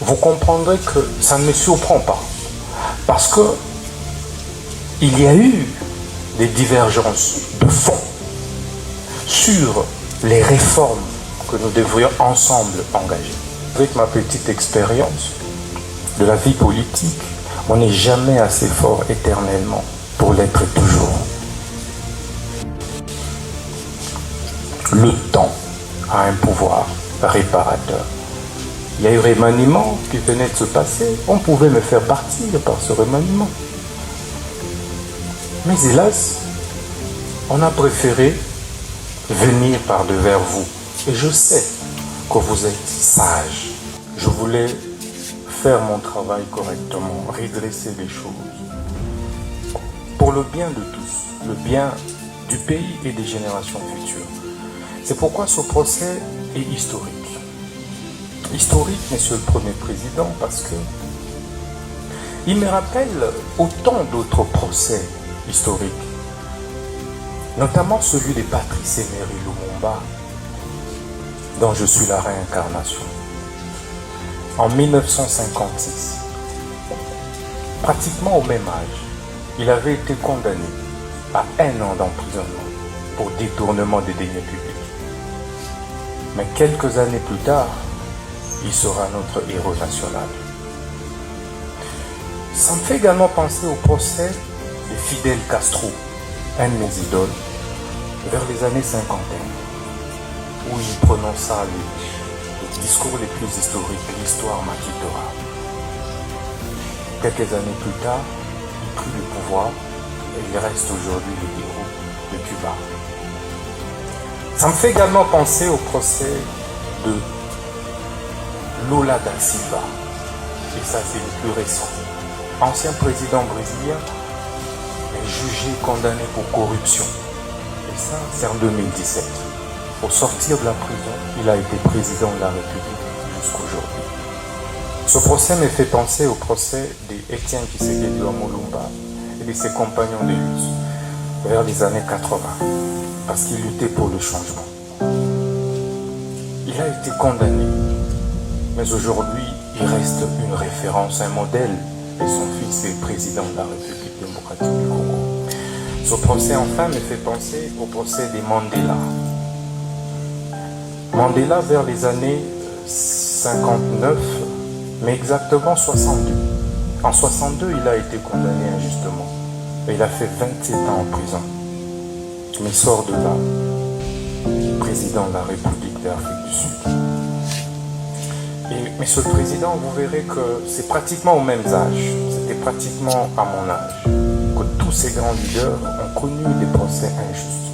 vous comprendrez que ça ne me surprend pas. Parce que il y a eu des divergences de fond sur les réformes que nous devrions ensemble engager. Avec ma petite expérience de la vie politique, on n'est jamais assez fort éternellement pour l'être toujours. Le temps a un pouvoir réparateur. Il y a eu remaniement qui venait de se passer. On pouvait me faire partir par ce remaniement. Mais hélas, on a préféré venir par devers vous. Et je sais que vous êtes sage. Je voulais faire mon travail correctement, redresser les choses. Pour le bien de tous, le bien du pays et des générations futures. C'est pourquoi ce procès est historique. Historique, Monsieur le Premier Président, parce que il me rappelle autant d'autres procès historiques, notamment celui de Patrice Emery Lumumba, dont je suis la réincarnation. En 1956, pratiquement au même âge, il avait été condamné à 1 an d'emprisonnement pour détournement des deniers publics. Mais quelques années plus tard, il sera notre héros national. Ça me fait également penser au procès de Fidel Castro, un de mes idoles, vers les années 50, où il prononça les discours les plus historiques de l'histoire m'acquittera. Quelques années plus tard, il prit le pouvoir et il reste aujourd'hui le héros de Cuba. Ça me fait également penser au procès de Lula da Silva, et ça c'est le plus récent. Ancien président brésilien, mais jugé, condamné pour corruption. Et ça, c'est en 2017. Au sortir de la prison, il a été président de la République jusqu'aujourd'hui. Ce procès me fait penser au procès d'Étienne Tshisekedi Lumumba et de ses compagnons de lutte vers les années 80, parce qu'il luttait pour le changement. Il a été condamné, mais aujourd'hui, il reste une référence, un modèle, et son fils est président de la République démocratique du Congo. Ce procès, enfin, me fait penser au procès de Mandela. Mandela, vers les années 59, mais exactement 62. En 62, il a été condamné injustement. Et il a fait 27 ans en prison. Mais il sort de là, président de la République d'Afrique du Sud. Mais ce président, vous verrez que c'est pratiquement au même âge, c'était pratiquement à mon âge, que tous ces grands leaders ont connu des procès injustes.